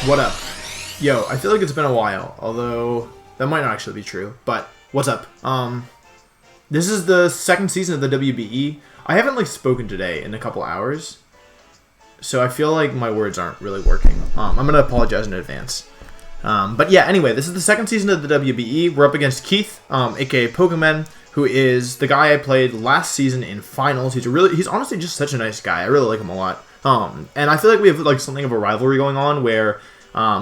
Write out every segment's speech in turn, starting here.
What up? Yo, I feel like it's been a while, although that might not actually be true, but what's up? This is the second season of the WBE. I haven't, like, spoken today in a couple hours, so I feel like my words aren't really working. I'm gonna apologize in advance. But yeah, anyway, this is the second season of the WBE. We're up against Keith, aka Pokemon, who is the guy I played last season in finals. He's honestly just such a nice guy. I really like him a lot. And I feel like we have, like, something of a rivalry going on where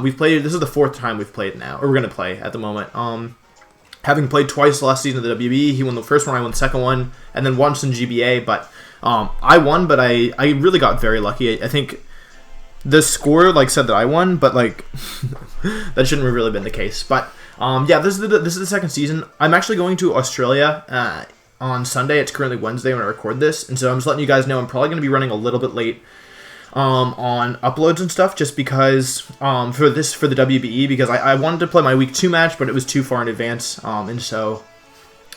we've played. This is the fourth time we've played now, or we're gonna play at the moment. Having played twice last season of the WBE, he won the first one, I won the second one, and then once in GBA. But I won, but I really got very lucky. I think the score, like, said that I won, but, like, that shouldn't have really been the case. But yeah, this is the second season. I'm actually going to Australia on Sunday. It's currently Wednesday when I record this, and so I'm just letting you guys know I'm probably going to be running a little bit late on uploads and stuff, just because for the WBE, because I wanted to play my week 2 match, but it was too far in advance, and so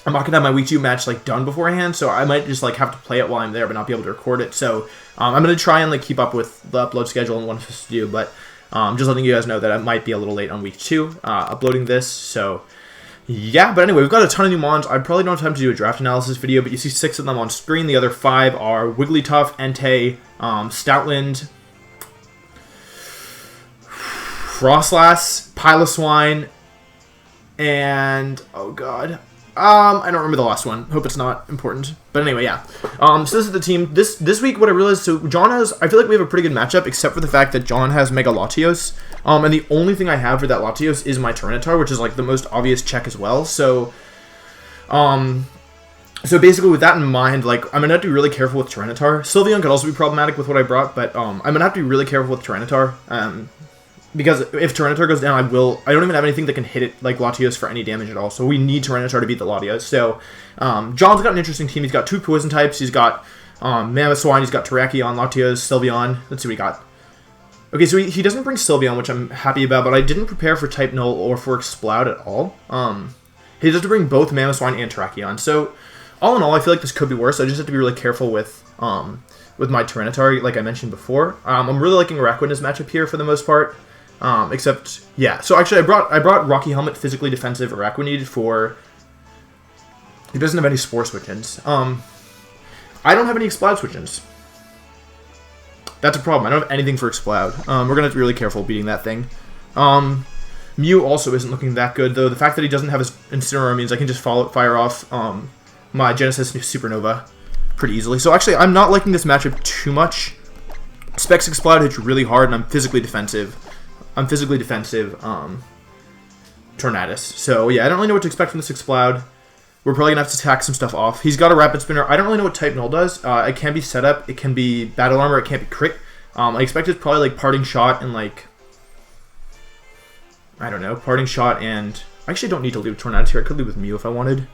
I'm not gonna have my week 2 match, like, done beforehand, so I might just, like, have to play it while I'm there but not be able to record it. So I'm gonna try and, like, keep up with the upload schedule and what I'm supposed to do, but just letting you guys know that I might be a little late on week 2 uploading this. So yeah, but anyway, we've got a ton of new mons. I probably don't have time to do a draft analysis video, but you see 6 of them on screen. The other 5 are Wigglytuff, Entei, Stoutland, Frostlass, Piloswine, and oh god, I don't remember the last one. Hope it's not important. But anyway, yeah. So this is the team. This week, what I realized, so John has, I feel like we have a pretty good matchup, except for the fact that John has Mega Latios. And the only thing I have for that Latios is my Tyranitar, which is, like, the most obvious check as well. So, so basically with that in mind, like, I'm going to have to be really careful with Tyranitar. Sylveon could also be problematic with what I brought, but I'm going to have to be really careful with Tyranitar. Because if Tyranitar goes down, I don't even have anything that can hit it, like, Latios, for any damage at all. So we need Tyranitar to beat the Latios. So John's got an interesting team. He's got 2 poison types. He's got Mamoswine. He's got Terrakion, Latios, Sylveon. Let's see what he got. Okay, so he doesn't bring Sylveon, which I'm happy about, but I didn't prepare for Type Null or for Exploud at all. He does bring both Mamoswine and Terrakion. So all in all, I feel like this could be worse. I just have to be really careful with my Tyranitar, like I mentioned before. I'm really liking Arachnid's matchup here for the most part. Except, yeah. So actually, I brought Rocky Helmet, physically defensive Arachnid for. He doesn't have any Spore switch-ins. I don't have any Exploud switch-ins. That's a problem. I don't have anything for Exploud. We're gonna have to be really careful beating that thing. Mew also isn't looking that good, though. The fact that he doesn't have his Incineroar means I can just fire off my Genesis Supernova pretty easily. So actually, I'm not liking this matchup too much. Specs Exploud hits really hard, and I'm physically defensive. Tornadus. So yeah, I don't really know what to expect from this Exploud. We're probably gonna have to attack some stuff off. He's got a Rapid Spinner. I don't really know what Type Null does. It can be setup, it can be Battle Armor, it can't be Crit. I expect it's probably, like, Parting Shot and, like, I don't know, Parting Shot, and I actually don't need to leave Tornadus here. I could leave with Mew if I wanted.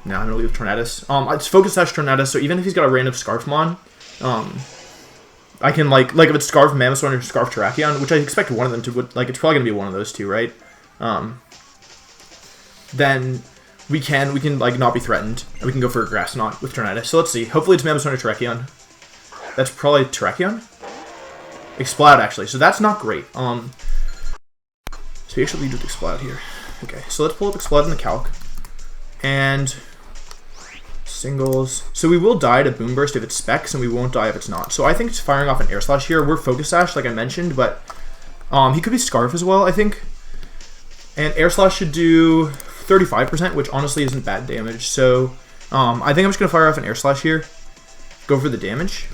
No, I'm gonna leave with Tornadus. It's Focus Sash Tornadus, so even if he's got a random Scarfmon, I can, like if it's Scarf Mamoswine or Scarf Terrakion, which I expect one of them to, like, it's probably going to be one of those two, right? Then we can, like, not be threatened, and we can go for a Grass Knot with Tornadus. So let's see. Hopefully it's Mamoswine or Terrakion. That's probably Terrakion? Exploud, actually. So that's not great. So we actually lead with Exploud here. Okay, so let's pull up Exploud in the calc. And singles. So we will die to Boom Burst if it's Specs, and we won't die if it's not. So I think it's firing off an Air Slash here. We're Focus Sash, like I mentioned, but he could be Scarf as well, I think. And Air Slash should do 35%, which honestly isn't bad damage. So I think I'm just going to fire off an Air Slash here. Go for the damage.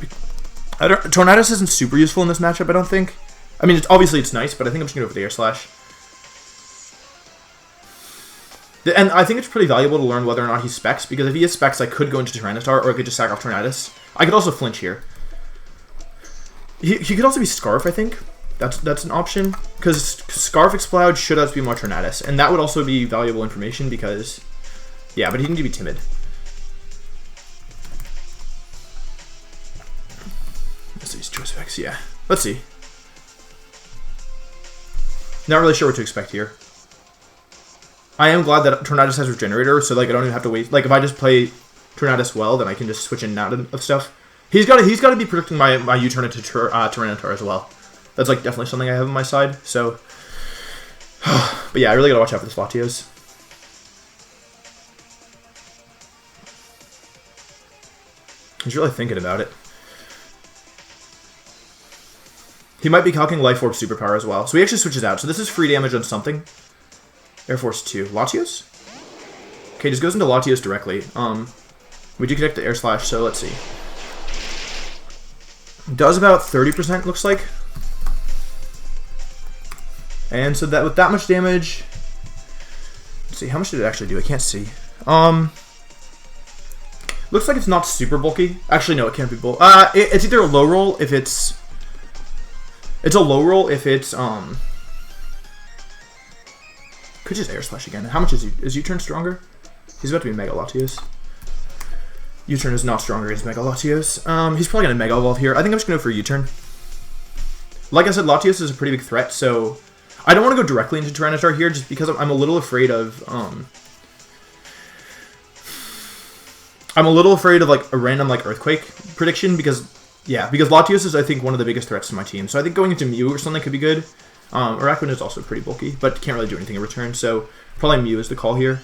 Tornadus isn't super useful in this matchup, I don't think. I mean, obviously it's nice, but I think I'm just going to go for the Air Slash. And I think it's pretty valuable to learn whether or not he's Specs, because if he is Specs, I could go into Tyranitar, or I could just sack off Tornadus. I could also flinch here. He could also be Scarf, I think. That's an option, because Scarf Exploud should also be more Tornadus, and that would also be valuable information, because, yeah, but he can be timid. Let's see, he's 2 Specs, yeah. Let's see. Not really sure what to expect here. I am glad that Tornadus has Regenerator, so, like, I don't even have to wait. Like, if I just play Tornadus well, then I can just switch in and out of stuff. He's got to be predicting my U-turn into Tyranitar as well. That's like definitely something I have on my side. So, but yeah, I really gotta watch out for this Latios. He's really thinking about it. He might be calculating Life Orb Superpower as well. So he actually switches out. So this is free damage on something. Air Force 2. Latios? Okay, just goes into Latios directly. We do connect the Air Slash, so let's see. Does about 30%, looks like. And so that with that much damage... Let's see, how much did it actually do? I can't see. Looks like it's not super bulky. Actually, no, it can't be bulky. It's either a low roll if it's... It's a low roll if it's, Could just Air Slash again. How much is U-turn stronger? He's about to be Mega Latios. U-turn is not stronger as Mega Latios. He's probably going to Mega Evolve here. I think I'm just going to go for U-turn. Like I said, Latios is a pretty big threat, so... I don't want to go directly into Tyranitar here, just because I'm a little afraid of, I'm a little afraid of, like, a random, like, Earthquake prediction, because... Yeah, because Latios is, I think, one of the biggest threats to my team. So I think going into Mew or something could be good. Arachnid is also pretty bulky, but can't really do anything in return. So probably Mew is the call here.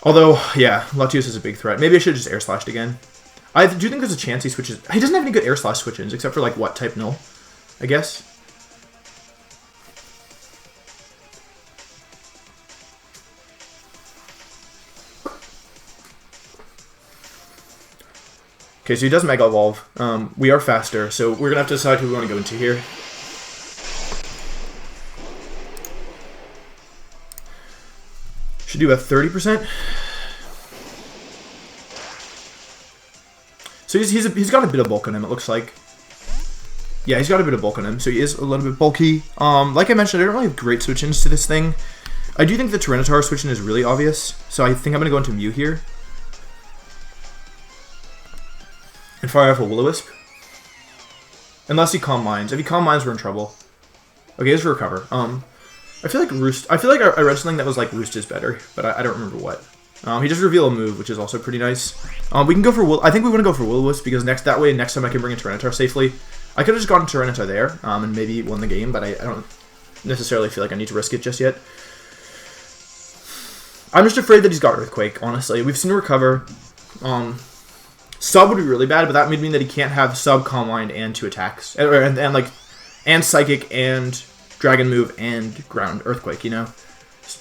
Although, yeah, Latios is a big threat. Maybe I should have just Air Slashed again. I do think there's a chance he switches. He doesn't have any good Air Slash switch-ins, except for, like, what, type Null, I guess. Okay, so he does Mega Evolve. We are faster, so we're going to have to decide who we want to go into here. Should do about 30%. So he's got a bit of bulk on him, it looks like. Yeah, he's got a bit of bulk on him, so he is a little bit bulky. Like I mentioned, I don't really have great switch-ins to this thing. I do think the Tyranitar switch-in is really obvious, so I think I'm going to go into Mew here. And fire off a Will-O-Wisp. Unless he Calm Minds. If he Calm Minds, we're in trouble. Okay, here's Recover. I feel like Roost... I feel like I read something that was like Roost is better, but I don't remember what. He does reveal a move, which is also pretty nice. We can go for I think we want to go for Will-O-Wisp, because next time I can bring in Tyranitar safely. I could have just gotten Tyranitar there, and maybe won the game, but I don't necessarily feel like I need to risk it just yet. I'm just afraid that he's got Earthquake, honestly. We've seen Recover. Sub would be really bad, but that would mean that he can't have Sub, Calm Mind, and 2 attacks. And Psychic, and Dragon Move, and Ground Earthquake, you know?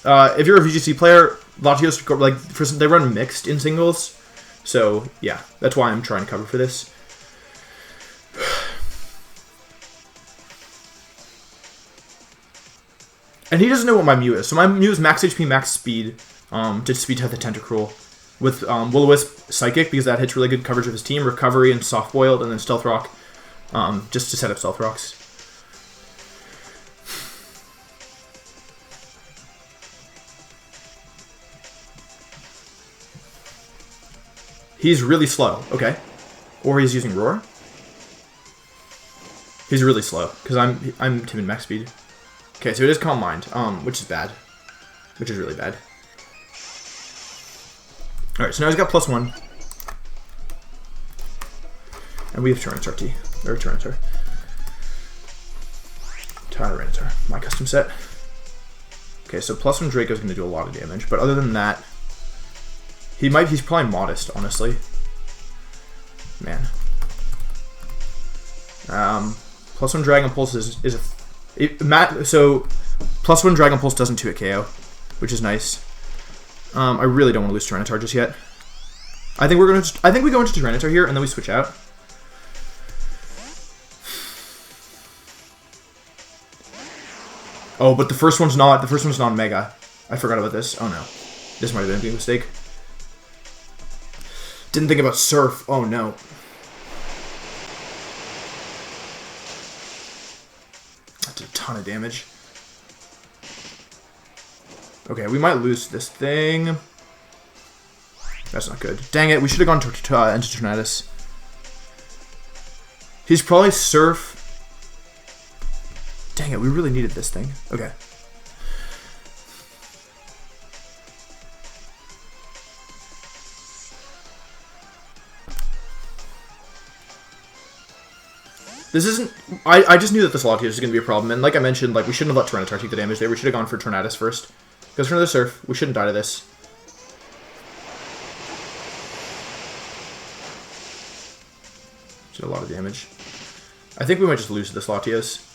If you're a VGC player, Latios, like, they run mixed in singles. So, yeah, that's why I'm trying to cover for this. And he doesn't know what my Mew is. So my Mew is max HP, max speed, to speed to the Tentacruel. With Will-O-Wisp Psychic, because that hits really good coverage of his team, Recovery and Soft Boiled, and then Stealth Rock, just to set up Stealth Rocks. He's really slow, okay. Or he's using Roar. He's really slow, because I'm timid max speed. Okay, so it is Calm Mind, which is bad. Which is really bad. Alright, so now he's got +1. And we have Tyranitar T. Or Tyranitar. Tyranitar. My custom set. Okay, so +1 Draco's going to do a lot of damage. But other than that, he's probably modest, honestly. Man. +1 Dragon Pulse so +1 Dragon Pulse doesn't 2-hit KO, which is nice. I really don't want to lose Tyranitar just yet. I think we go into Tyranitar here and then we switch out. Oh, but the first one's not Mega. I forgot about this. Oh no. This might have been a big mistake. Didn't think about Surf. Oh no. That did a ton of damage. Okay, we might lose this thing. That's not good. Dang it, we should have gone into Tornadus. He's probably Surf. Dang it, we really needed this thing. Okay. This isn't... I just knew that this Latios was going to be a problem, and like I mentioned, like we shouldn't have let Tyranitar take the damage there. We should have gone for Tornadus first. Goes for another Surf. We shouldn't die to this. Did a lot of damage. I think we might just lose to this Latios.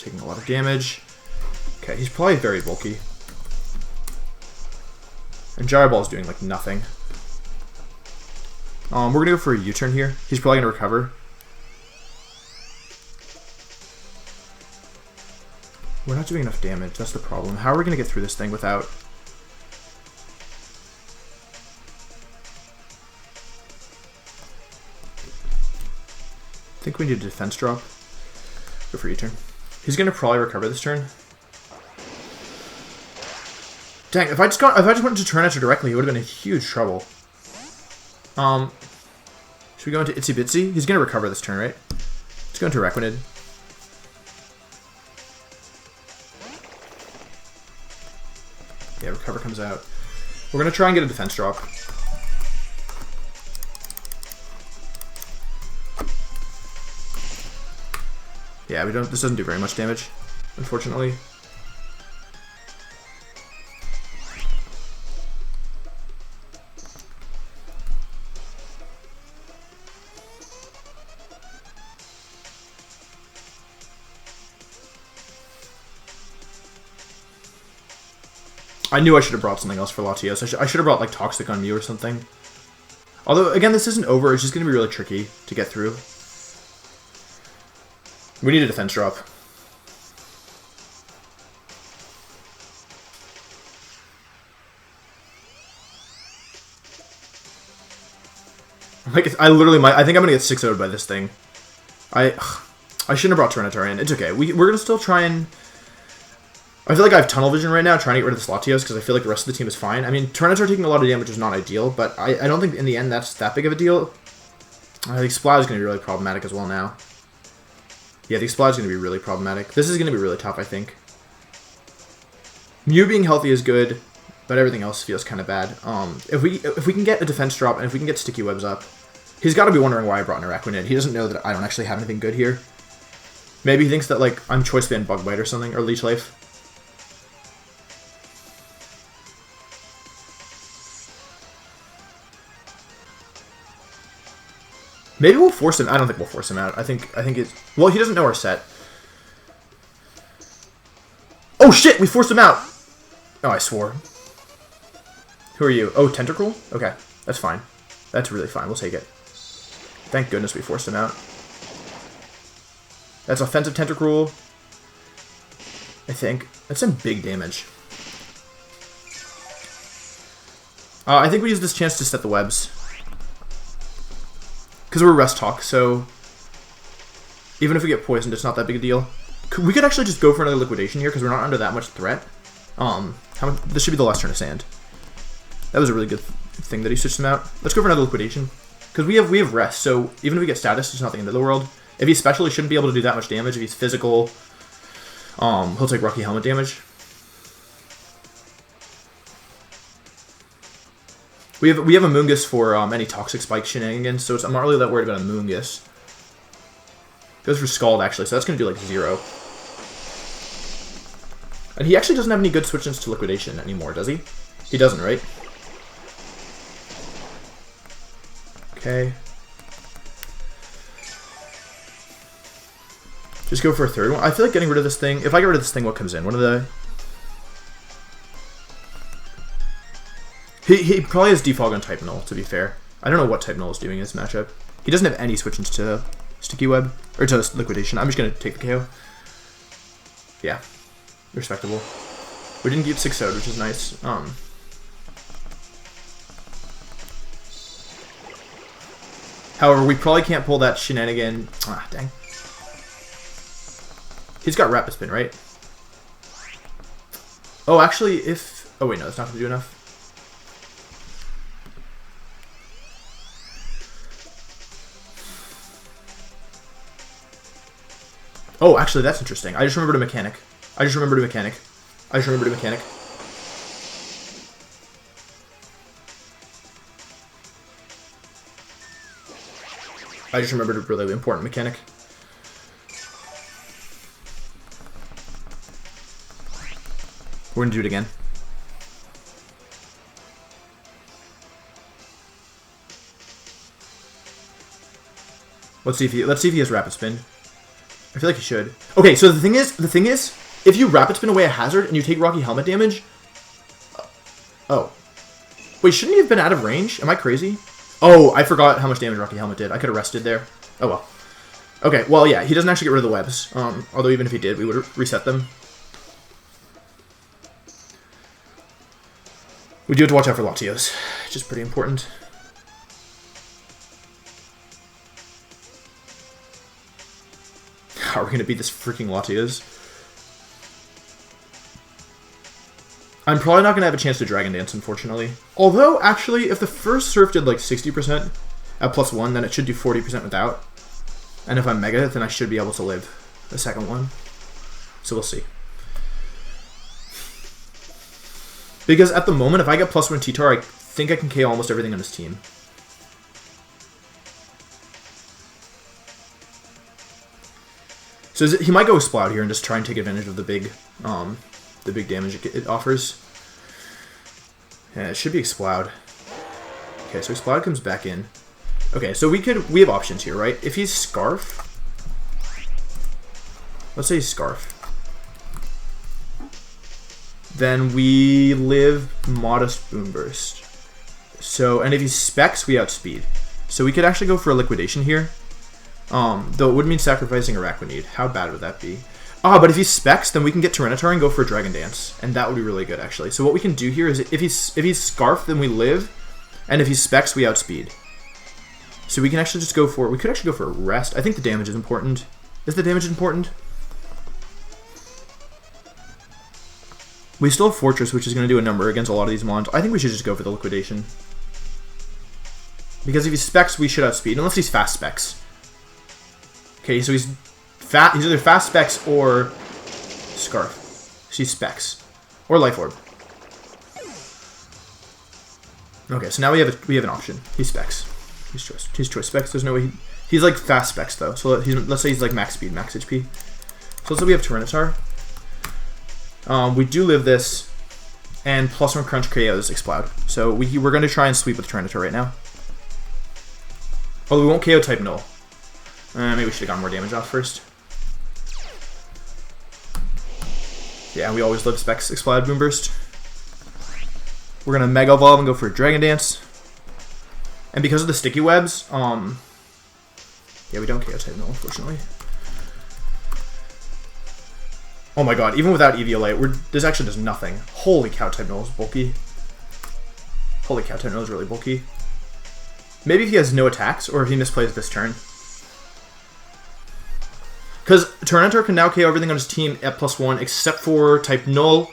Taking a lot of damage. Okay, he's probably very bulky. And Gyro Ball is doing, like, nothing. We're going to go for a U-turn here. He's probably going to recover. We're not doing enough damage. That's the problem. How are we going to get through this thing without... I think we need a defense drop. Go for U-turn. He's going to probably recover this turn. Dang, if I just went into Tyranitar directly, it would have been a huge trouble. Should we go into Itsy Bitsy? He's going to recover this turn, right? Let's go into Arachnid. Yeah, recover comes out. We're going to try and get a defense drop. Yeah, this doesn't do very much damage, unfortunately. I knew I should have brought something else for Latios. I should have brought, like, Toxic on Mew or something. Although, again, this isn't over. It's just going to be really tricky to get through. We need a defense drop. Like, I literally might... I think I'm going to get 6-0'd by this thing. I shouldn't have brought Tyranitar in. It's okay. We're going to still try and... I feel like I have tunnel vision right now trying to get rid of this Latios because I feel like the rest of the team is fine. I mean, Tyranitar taking a lot of damage is not ideal, but I don't think in the end that's that big of a deal. I think Splat is going to be really problematic as well now. Yeah, the Splat is going to be really problematic. This is going to be really tough, I think. Mew being healthy is good, but everything else feels kind of bad. If we can get a defense drop and if we can get sticky webs up, he's got to be wondering why I brought an Arachnid. He doesn't know that I don't actually have anything good here. Maybe he thinks that like I'm Choice Band Bug Bite or something, or Leech Life. Maybe we'll force him. I don't think we'll force him out. I think it's... Well, he doesn't know our set. Oh, shit! We forced him out! Oh, I swore. Who are you? Oh, Tentacruel? Okay. That's fine. That's really fine. We'll take it. Thank goodness we forced him out. That's offensive Tentacruel. I think. That's some big damage. I think we use this chance to set the webs. Because we're Rest Talk, so even if we get poisoned, it's not that big a deal. We could actually just go for another Liquidation here, because we're not under that much threat. This should be the last turn of Sand. That was a really good thing that he switched him out. Let's go for another Liquidation. Because we have Rest, so even if we get Status, it's not the end of the world. If he's special, he shouldn't be able to do that much damage. If he's physical, he'll take Rocky Helmet damage. We have a Moongus for any Toxic Spike shenanigans, so I'm not really that worried about a Moongus. Goes for Scald, actually, so that's going to do, like, 0. And he actually doesn't have any good switch-ins to Liquidation anymore, does he? He doesn't, right? Okay. Just go for a third one. I feel like getting rid of this thing... If I get rid of this thing, what comes in? One of the... He probably has Defog on Type Null, to be fair. I don't know what Type Null is doing in this matchup. He doesn't have any switch-ins to Sticky Web, or to Liquidation. I'm just going to take the KO. Yeah. Respectable. We didn't keep 6-0, which is nice. However, we probably can't pull that shenanigan. Ah, dang. He's got Rapid Spin, right? Oh, actually, if... Oh, wait, no, that's not going to do enough. Oh, actually, that's interesting. I just remembered a mechanic. I just remembered a really important mechanic. We're gonna do it again. Let's see if he has rapid spin. I feel like he should. Okay, so the thing is, if you rapid spin away a hazard and you take Rocky Helmet damage. Oh, wait, shouldn't he have been out of range? Am I crazy? Oh, I forgot how much damage Rocky Helmet did. I could have rested there. Oh well. Okay, well yeah, he doesn't actually get rid of the webs. Although even if he did, we would reset them. We do have to watch out for Latios, which is pretty important. How are we going to beat this freaking Latios? I'm probably not going to have a chance to Dragon Dance, unfortunately. Although, actually, if the first Surf did like 60% at +1, then it should do 40% without. And if I'm Mega, then I should be able to live the second one. So we'll see. Because at the moment, if I get +1 T-Tar, I think I can KO almost everything on his team. So he might go Exploud here and just try and take advantage of the big damage it offers. Yeah, it should be Exploud. Okay, so Exploud comes back in. Okay, so we have options here, right? If he's Scarf, let's say he's Scarf, then we live Modest Boom Burst. So, and if he's Specs, we outspeed. So we could actually go for a Liquidation here. Though it would mean sacrificing Arachnid. How bad would that be? But if he's Specs, then we can get Tyranitar and go for a Dragon Dance. And that would be really good, actually. So what we can do here is, if he's Scarf, then we live. And if he's Specs, we outspeed. So we can actually just go for... We could actually go for a Rest. I think the damage is important. Is the damage important? We still have Fortress, which is going to do a number against a lot of these mons. I think we should just go for the Liquidation. Because if he's Specs, we should outspeed. Unless he's Fast Specs. Okay, so he's either Fast Specs or Scarf. She's Specs. Or Life Orb. Okay, so now we have an option. He's Specs. He's choice Specs. There's no way he's like Fast Specs though. So let's say he's like max speed, max HP. So let's say we have Tyranitar. We do live this, and +1 Crunch KOs Exploud. So we're going to try and sweep with Tyranitar right now. Although we won't KO type Null. Maybe we should have gotten more damage off first. Yeah, we always live Specs Explode Boom Burst. We're gonna Mega Evolve and go for a Dragon Dance. And because of the sticky webs, yeah, we don't KO type Null, unfortunately. Oh my god, even without Eviolite, this actually does nothing. Holy cow, type Null is bulky. Holy cow, type Null is really bulky. Maybe if he has no attacks, or if he misplays this turn. Because Tyranitar can now KO everything on his team at +1 except for type Null.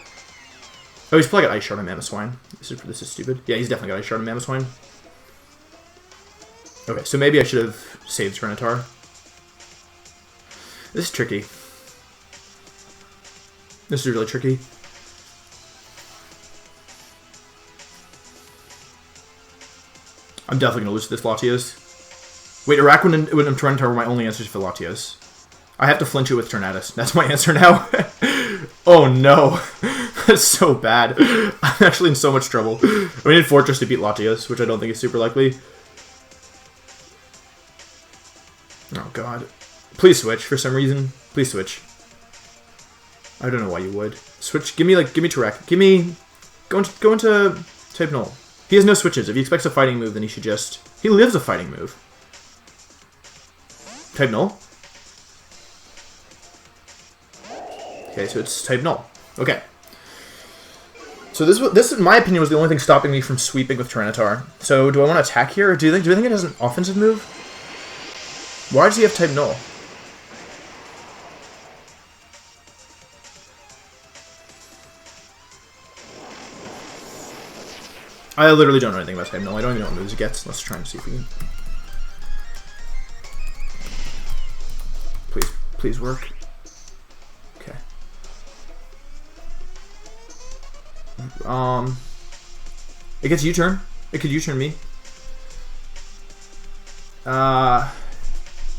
Oh, he's probably got Ice Shard and Mamoswine. This is stupid. Yeah, he's definitely got Ice Shard and Mamoswine. Okay, so maybe I should have saved Tyranitar. This is tricky. This is really tricky. I'm definitely going to lose to this Latios. Wait, Arachnid and Tyranitar were my only answers for Latios. I have to flinch it with Tornadus. That's my answer now. Oh no. That's so bad. I'm actually in so much trouble. We need Fortress to beat Latios, which I don't think is super likely. Oh god. Please switch for some reason. Please switch. I don't know why you would. Switch. Give me Turek. Go into type Null. He has no switches. If he expects a fighting move, then he should just... He lives a fighting move. Type Null? Okay, so it's type Null. Okay. So this, in my opinion, was the only thing stopping me from sweeping with Tyranitar. So do I want to attack here, or do you think it has an offensive move? Why does he have type Null? I literally don't know anything about type Null. I don't even know what moves it gets. Let's try and see if we can... Please work. Okay. It gets U-turn. It could U-turn me.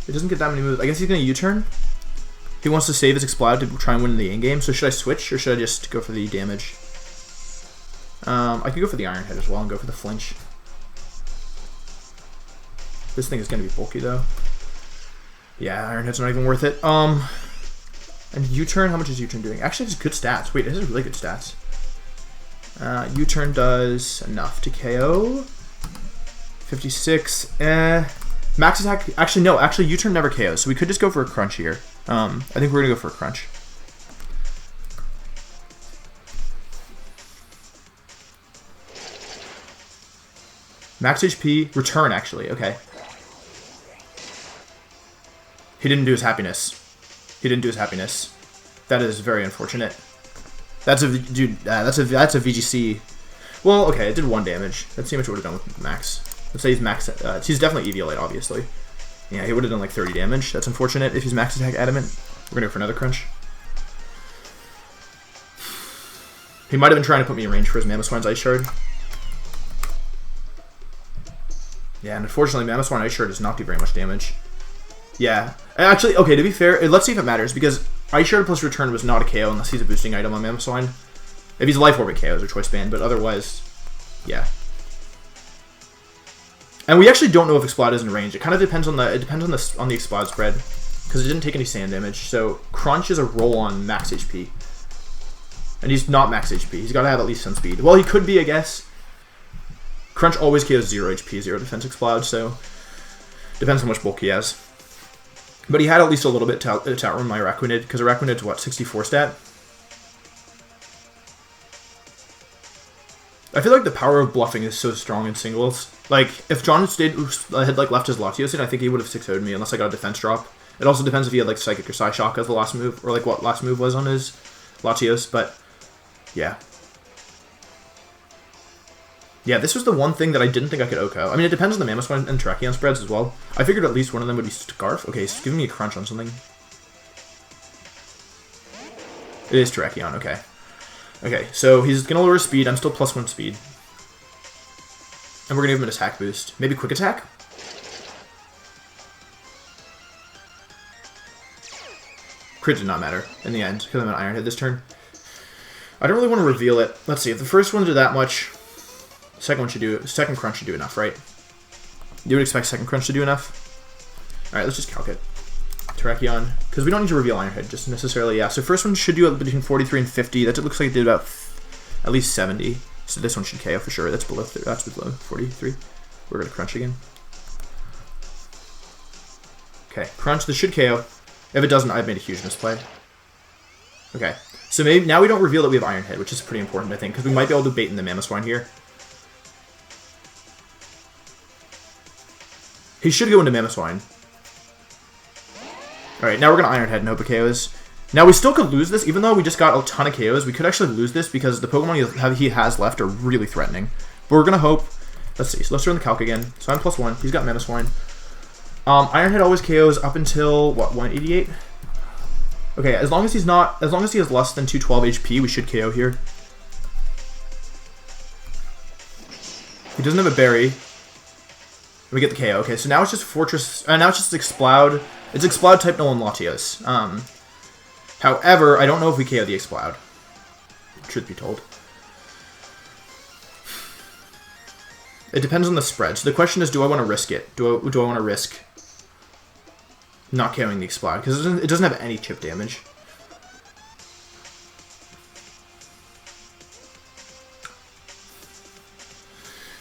It doesn't get that many moves. I guess he's going to U-turn. He wants to save his Explode to try and win the in-game. So should I switch or should I just go for the damage? I could go for the Iron Head as well and go for the flinch. This thing is going to be bulky though. Yeah, Iron Head's not even worth it. And U-turn, how much is U-turn doing? Actually, it's good stats. Wait, this is really good stats. U-turn does enough to KO. 56. Max attack. Actually, no. Actually, U-turn never KOs, so we could just go for a crunch here. I think we're gonna go for a crunch. Max HP. Return. Actually, okay. He didn't do his happiness. He didn't do his happiness. That is very unfortunate. That's a dude. That's a VGC. Well, okay, it did 1 damage. Let's see how much it would have done with max. Let's say he's max. He's definitely EV-Elite, obviously. Yeah, he would have done like 30 damage. That's unfortunate. If he's max attack adamant, we're gonna go for another crunch. He might have been trying to put me in range for his Mamoswine's Ice Shard. Yeah, and unfortunately, Mamoswine Ice Shard does not do very much damage. Yeah. Actually, okay, to be fair, let's see if it matters, because Ice Shard plus Return was not a KO unless he's a boosting item on Mamoswine. If he's a Life Orb, it KOs or Choice Band, but otherwise, yeah. And we actually don't know if Explode is in range. It kind of depends on the Explode spread, because it didn't take any sand damage. So Crunch is a roll on max HP, and he's not max HP. He's got to have at least some speed. Well, he could be, I guess. Crunch always KOs 0 HP, 0 defense Explode, so depends how much bulk he has. But he had at least a little bit to outrun my Arachnid, because Arachnid's what, 64 stat? I feel like the power of bluffing is so strong in singles. Like, if John had like left his Latios in, I think he would have 6-0'd me unless I got a defense drop. It also depends if he had like Psychic or Psyshock as the last move, or like what last move was on his Latios, but yeah. Yeah, this was the one thing that I didn't think I could OHKO. I mean, it depends on the Mamoswine and Terrakion spreads as well. I figured at least one of them would be Scarf. Okay, he's giving me a crunch on something. It is Terrakion, okay. Okay, so he's going to lower his speed. I'm still +1 speed. And we're going to give him an attack boost. Maybe Quick Attack? Crit did not matter in the end, because I'm an Iron Head this turn. I don't really want to reveal it. Let's see, if the first one did that much... Second crunch should do enough, right? You would expect second crunch to do enough? Alright, let's just calc it. Terrakion, because we don't need to reveal Iron Head, just necessarily, yeah. So first one should do between 43 and 50. That looks like it did about at least 70. So this one should KO for sure. That's below 43. We're going to crunch again. Okay, crunch, this should KO. If it doesn't, I've made a huge misplay. Okay, so maybe now we don't reveal that we have Iron Head, which is pretty important, I think, because we might be able to bait in the Mamoswine here. He should go into Mamoswine. Alright, now we're going to Iron Head and hope it KOs. Now we still could lose this, even though we just got a ton of KOs. We could actually lose this because the Pokemon he has left are really threatening. But we're going to hope... Let's see, so let's run the calc again. So I'm +1, he's got Mamoswine. Iron Head always KOs up until, what, 188? Okay, as long as he has less than 212 HP, we should KO here. He doesn't have a berry. We get the KO. Okay, so now it's just Fortress. Now it's just Explode. It's Explode type null and Latios. However, I don't know if we KO the Explode. Truth be told, it depends on the spread. So the question is, do I want to risk it? Do I want to risk not KOing the Explode because it doesn't have any chip damage?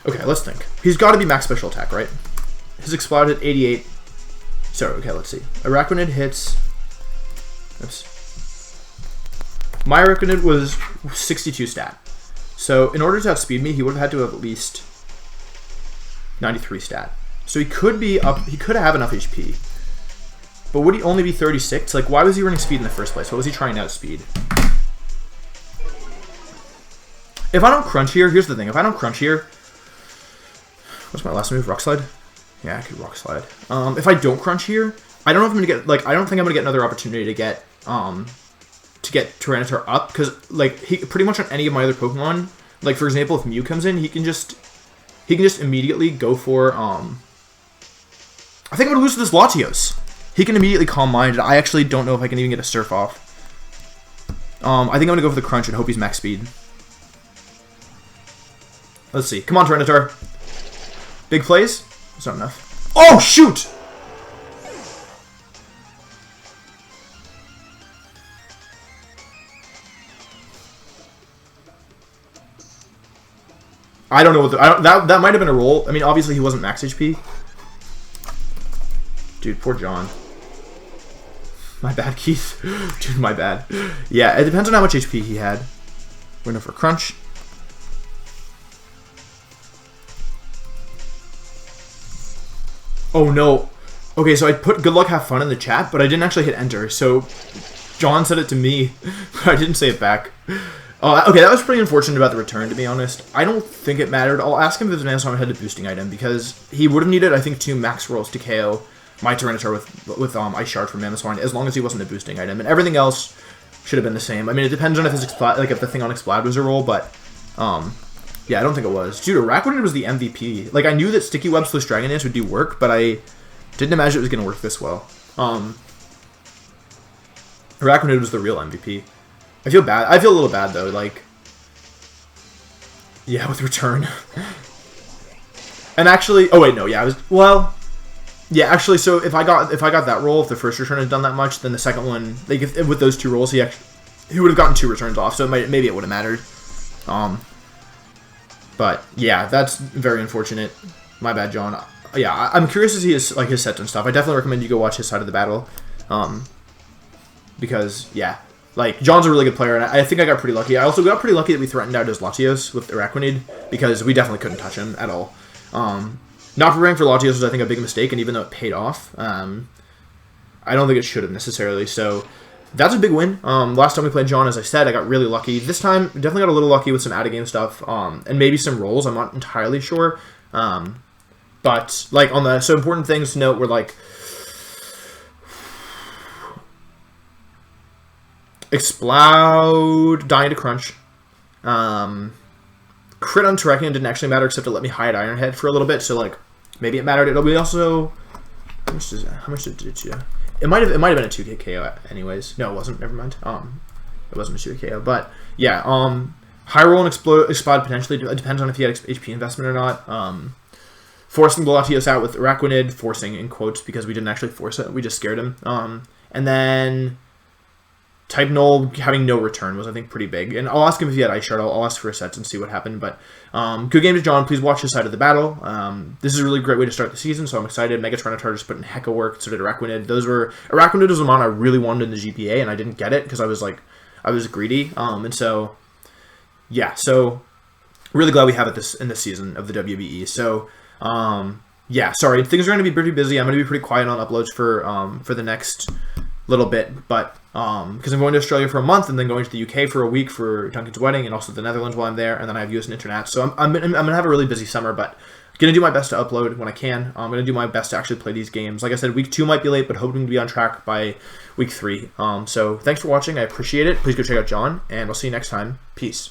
Okay, let's think. He's got to be max special attack, right? His Explode at 88. So, okay, let's see. Arachnid hits... Oops. My Arachnid was 62 stat. So, in order to outspeed me, he would have had to have at least 93 stat. So he could be up... He could have enough HP. But would he only be 36? Like, why was he running speed in the first place? What was he trying to outspeed? If I don't crunch here... Here's the thing. If I don't crunch here... What's my last move? Rock Slide? Yeah, I could Rock Slide. If I don't crunch here, I don't know if I'm gonna get I don't think I'm gonna get another opportunity to get Tyranitar up because like he pretty much on any of my other Pokemon, like for example, if Mew comes in, he can just immediately go for I think I'm gonna lose to this Latios. He can immediately Calm Mind. I actually don't know if I can even get a Surf off. I think I'm going to go for the Crunch and hope he's max speed. Let's see. Come on, Tyranitar. Big plays? That's not enough. Oh, shoot! I don't know what that might have been a roll. I mean, obviously he wasn't max HP. Dude, poor John. My bad, Keith. Dude, my bad. Yeah, it depends on how much HP he had. We're going for Crunch. Oh no. Okay, so I put good luck, have fun in the chat, but I didn't actually hit enter. So John said it to me, but I didn't say it back. Okay, that was pretty unfortunate about the return, to be honest. I don't think it mattered. I'll ask him if his Manastorm had a boosting item, because he would have needed, I think, 2 max rolls to KO my Tyranitar with Ice Shard from Mamoswine, as long as he wasn't a boosting item. And everything else should have been the same. I mean, it depends on if his if the thing on Explode was a roll, but yeah, I don't think it was. Dude, Arachnid was the MVP. Like, I knew that Sticky Webs plus Dragon Dance would do work, but I didn't imagine it was going to work this well. Arachnid was the real MVP. I feel bad. I feel a little bad, though. Like, yeah, with return. And actually, oh wait, no, yeah, I was, well, yeah, actually, so if I got that roll, if the first return had done that much, then the second one, like, with those 2 rolls, he would have gotten 2 returns off, so maybe it would have mattered. But yeah, that's very unfortunate. My bad, John. Yeah, I'm curious to see his sets and stuff. I definitely recommend you go watch his side of the battle, because yeah, like, John's a really good player, and I think I got pretty lucky. I also got pretty lucky that we threatened out his Latios with Arachnid, because we definitely couldn't touch him at all. Not preparing for Latios was, I think, a big mistake, and even though it paid off, I don't think it should have necessarily. So that's a big win. Last time we played John, as I said, I got really lucky. This time, definitely got a little lucky with some out-of-game stuff, and maybe some rolls. I'm not entirely sure. But, like, so important things to note were, like, Explode, dying to Crunch. Crit on Tyranitar didn't actually matter, except it let me hide Iron Head for a little bit, so, like, maybe it mattered. It'll be also, how much did it do? It might have been a 2K KO anyways. No, it wasn't. Never mind. It wasn't a 2K KO, but yeah. High roll and explode potentially. It depends on if he had HP investment or not. Forcing Latios out with Arachnid, forcing in quotes because we didn't actually force it. We just scared him. And then Type Null having no return was, I think, pretty big. And I'll ask him if he had Ice Shard. I'll ask for his sets and see what happened. But good game to John. Please watch his side of the battle. This is a really great way to start the season, so I'm excited. Mega Tyranitar just put in hecka work. So did Arachnid. Arachnid was the mon I really wanted in the GPA, and I didn't get it because I was greedy. And so, yeah. So really glad we have it in this season of the WBE. So yeah. Sorry, things are going to be pretty busy. I'm going to be pretty quiet on uploads for the next little bit, but because I'm going to Australia for a month and then going to the UK for a week for Duncan's wedding and also the Netherlands while I'm there, and then I have US and Internet. So I'm gonna have a really busy summer, but gonna do my best to upload when I can. I'm gonna do my best to actually play these games. Like I said, week 2 might be late, but hoping to be on track by week 3. So thanks for watching. I appreciate it. Please go check out John, and I'll see you next time. Peace.